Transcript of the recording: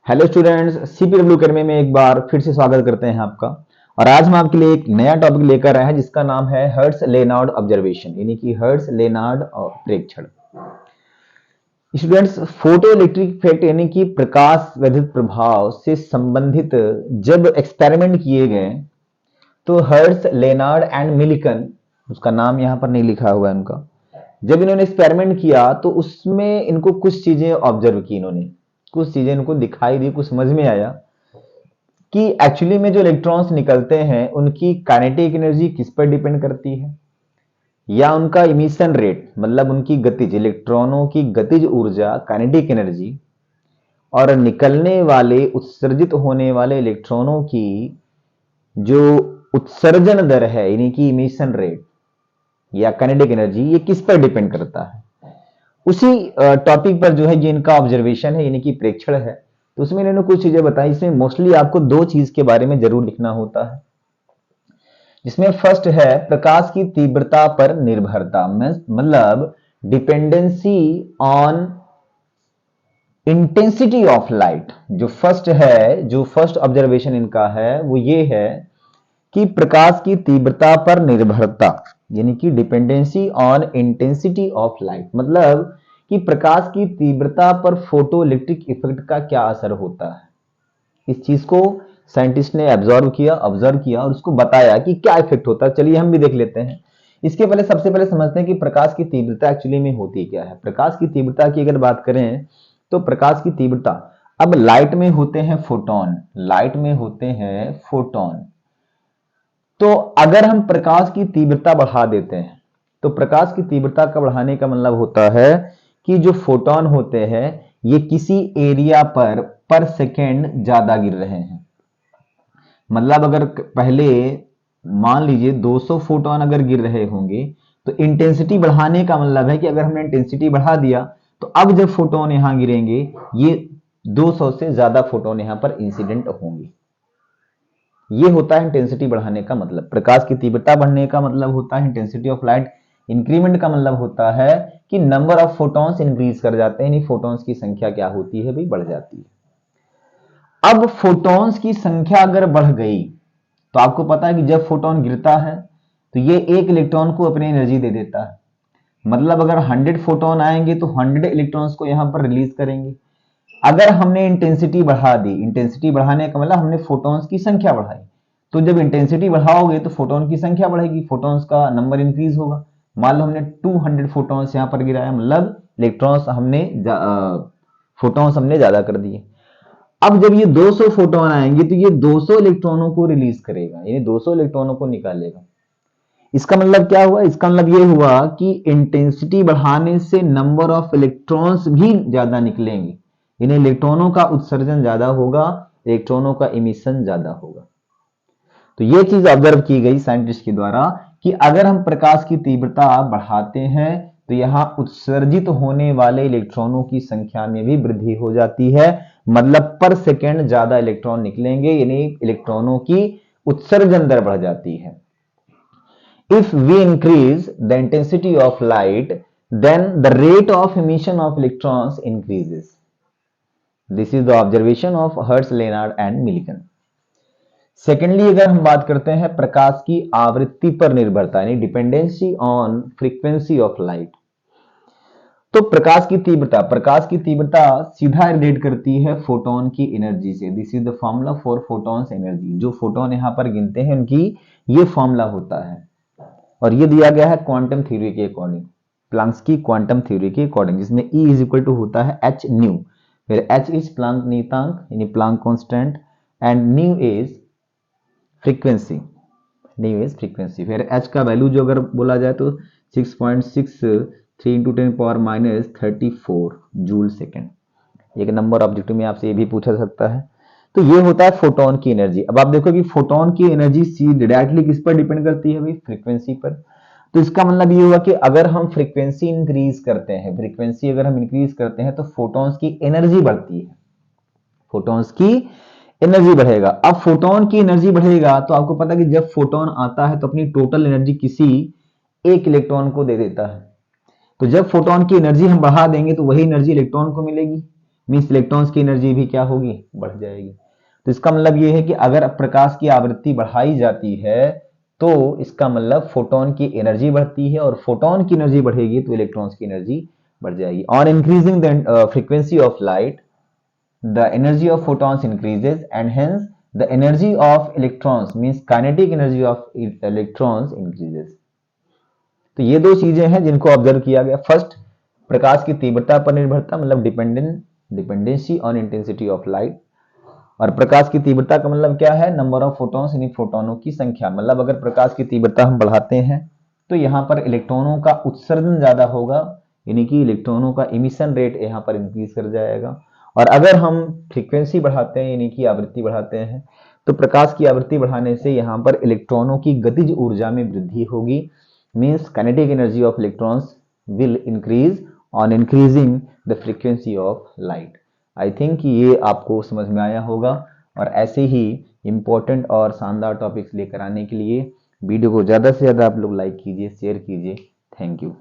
Hello students, CPW academy में एक बार फिर से स्वागत करते हैं आपका। और आज हम आपके लिए एक नया टॉपिक लेकर आए हैं जिसका नाम है हर्ट्ज लेनार्ड ऑब्जर्वेशन, यानी कि हर्ट्ज लेनार्ड प्रेक्षण। स्टूडेंट्स, फोटो इलेक्ट्रिक इफेक्ट यानी कि प्रकाश विद्युत प्रभाव से संबंधित जब एक्सपेरिमेंट किए गए तो हर्ट्ज लेनार्ड एंड मिलिकन, उसका नाम यहाँ पर नहीं लिखा हुआ है उनका, जब इन्होंने एक्सपेरिमेंट किया तो उसमें इनको कुछ चीजें ऑब्जर्व की, इन्होंने कुछ चीजें इनको दिखाई दी, कुछ समझ में आया कि एक्चुअली में जो इलेक्ट्रॉन्स निकलते हैं उनकी काइनेटिक एनर्जी किस पर डिपेंड करती है, या उनका इमिशन रेट मतलब उनकी गतिज, इलेक्ट्रॉनों की गतिज ऊर्जा काइनेटिक एनर्जी, और निकलने वाले उत्सर्जित होने वाले इलेक्ट्रॉनों की जो उत्सर्जन दर है यानी कि इमिशन रेट या काइनेटिक एनर्जी, ये किस पर डिपेंड करता है। उसी टॉपिक पर जो है ये इनका ऑब्जर्वेशन है यानी कि प्रेक्षण है। तो उसमें इन्होंने कुछ चीजें बताई, इसमें मोस्टली आपको दो चीज के बारे में जरूर लिखना होता है, जिसमें फर्स्ट है प्रकाश की तीव्रता पर निर्भरता, मतलब dependency on intensity of light. जो फर्स्ट है, जो फर्स्ट ऑब्जर्वेशन इनका है वो ये है कि प्रकाश की तीव्रता पर निर्भरता यानी कि dependency on intensity of light, मतलब कि प्रकाश की तीव्रता पर फोटो इलेक्ट्रिक इफेक्ट का क्या असर होता है। इस चीज को साइंटिस्ट ने ऑब्जर्व किया और उसको बताया कि क्या इफेक्ट होता है। चलिए हम भी देख लेते हैं। इसके पहले सबसे पहले समझते हैं कि प्रकाश की तीव्रता एक्चुअली में होती क्या है। प्रकाश की तीव्रता की अगर बात करें तो प्रकाश की तीव्रता, अब लाइट में होते हैं फोटोन, लाइट में होते हैं फोटोन। तो अगर हम प्रकाश की तीव्रता बढ़ा देते हैं तो प्रकाश की तीव्रता का बढ़ाने का मतलब होता है कि जो फोटोन होते हैं ये किसी एरिया पर सेकेंड ज्यादा गिर रहे हैं। मतलब अगर पहले मान लीजिए 200 फोटोन अगर गिर रहे होंगे तो इंटेंसिटी बढ़ाने का मतलब है कि अगर हमने इंटेंसिटी बढ़ा दिया तो अब जब फोटोन यहां गिरेंगे ये 200 से ज्यादा फोटोन यहां पर इंसिडेंट होंगे। ये होता है इंटेंसिटी बढ़ाने का मतलब। प्रकाश की तीव्रता बढ़ने का मतलब होता है इंटेंसिटी ऑफ लाइट इंक्रीमेंट का मतलब होता है कि नंबर ऑफ फोटॉन्स इंक्रीज कर जाते हैं, यानी फोटॉन्स की संख्या क्या होती है भाई, बढ़ जाती है। अब फोटॉन्स की संख्या अगर बढ़ गई तो आपको पता है कि जब फोटोन गिरता है तो ये एक इलेक्ट्रॉन को अपनी एनर्जी दे देता है। मतलब अगर 100 फोटोन आएंगे तो 100 इलेक्ट्रॉन्स को यहां पर रिलीज करेंगे। अगर हमने इंटेंसिटी बढ़ा दी, इंटेंसिटी बढ़ाने का मतलब हमने फोटॉन्स की संख्या बढ़ाई, तो जब इंटेंसिटी बढ़ाओगे तो फोटोन की संख्या बढ़ेगी, फोटॉन्स का नंबर इंक्रीज होगा। मान लो हमने 200 फोटॉन्स यहां पर गिराया, मतलब इलेक्ट्रॉन्स हमने फोटॉन्स हमने ज्यादा कर दिए। अब जब ये 200 फोटोन आएंगे तो ये 200 इलेक्ट्रॉनों को रिलीज करेगा, यानी 200 इलेक्ट्रॉनों को निकालेगा। इसका मतलब क्या हुआ, इसका मतलब ये हुआ कि इंटेंसिटी बढ़ाने से नंबर ऑफ इलेक्ट्रॉन्स भी ज्यादा निकलेंगे, यानी इलेक्ट्रॉनों का उत्सर्जन ज्यादा होगा, इलेक्ट्रॉनों का इमिशन ज्यादा होगा। तो ये चीज ऑब्जर्व की गई साइंटिस्ट के द्वारा कि अगर हम प्रकाश की तीव्रता बढ़ाते हैं तो यहां उत्सर्जित होने वाले इलेक्ट्रॉनों की संख्या में भी वृद्धि हो जाती है, मतलब पर सेकेंड ज्यादा इलेक्ट्रॉन निकलेंगे, यानी इलेक्ट्रॉनों की उत्सर्जन दर बढ़ जाती है। If we increase the intensity of light, then the rate of emission of electrons increases. This is the observation of Hertz, Leonard and Millikan. Secondly अगर हम बात करते हैं प्रकाश की आवृत्ति पर निर्भरता, यानी dependency on frequency of light, तो प्रकाश की तीव्रता सीधा रिलेट करती है फोटोन की एनर्जी से। This is the formula for photons energy. जो फोटोन यहां पर गिनते हैं उनकी ये फॉर्मूला होता है, और ये दिया गया है क्वांटम थ्योरी के अकॉर्डिंग, प्लांक्स की क्वांटम थ्योरी के अकॉर्डिंग, जिसमें E इज इक्वल टू होता है h न्यू, फिर h इज प्लांक नियतांक यानी Planck constant, and new is frequency, फिर h का वैल्यू जो अगर बोला जाए तो 6.63 into 10 power minus 34 joule second. एक नंबर ऑब्जेक्टिव में आपसे ये भी पूछा सकता है। तो ये होता है फोटोन की एनर्जी। अब आप देखो कि फोटोन की एनर्जी डायरेक्टली किस पर डिपेंड करती है भाई, फ्रीक्वेंसी पर। तो इसका मतलब ये हुआ कि अगर हम फ्रीक्वेंसी इंक्रीज करते हैं, तो फोटॉन्स की एनर्जी बढ़ती है, फोटॉन्स की एनर्जी बढ़ेगा। अब फोटोन की एनर्जी बढ़ेगा तो आपको पता है कि जब फोटोन आता है तो अपनी टोटल एनर्जी किसी एक इलेक्ट्रॉन को दे देता है। तो जब फोटोन की एनर्जी हम बढ़ा देंगे तो वही एनर्जी इलेक्ट्रॉन को मिलेगी, मीन्स इलेक्ट्रॉन्स की एनर्जी भी क्या होगी, बढ़ जाएगी। तो इसका मतलब ये है कि अगर प्रकाश की आवृत्ति बढ़ाई जाती है तो इसका मतलब फोटोन की एनर्जी बढ़ती है, और फोटोन की एनर्जी बढ़ेगी तो इलेक्ट्रॉन्स की एनर्जी बढ़ जाएगी। On increasing the frequency of light the energy of photons increases and hence the energy of electrons means kinetic energy of electrons increases। तो ये दो चीजें हैं जिनको ऑब्जर्व किया गया। फर्स्ट, प्रकाश की तीव्रता पर निर्भरता मतलब dependency on intensity of light, और प्रकाश की तीव्रता का मतलब क्या है, नंबर ऑफ फोटॉन्स यानी फोटोनों की संख्या। मतलब अगर प्रकाश की तीव्रता हम बढ़ाते हैं तो यहाँ पर इलेक्ट्रॉनों का उत्सर्जन ज्यादा होगा, यानी कि इलेक्ट्रॉनों का इमिशन रेट यहाँ पर इंक्रीज कर जाएगा। और अगर हम फ्रीक्वेंसी बढ़ाते हैं यानी कि आवृत्ति बढ़ाते हैं तो प्रकाश की आवृत्ति बढ़ाने से यहाँ पर इलेक्ट्रॉनों की गतिज ऊर्जा में वृद्धि होगी। Means kinetic energy of electrons will increase on increasing the frequency of light. I think ये आपको समझ में आया होगा। और ऐसे ही इंपॉर्टेंट और शानदार टॉपिक्स लेकर आने के लिए वीडियो को ज़्यादा से ज़्यादा आप लोग लाइक कीजिए, शेयर कीजिए। Thank you.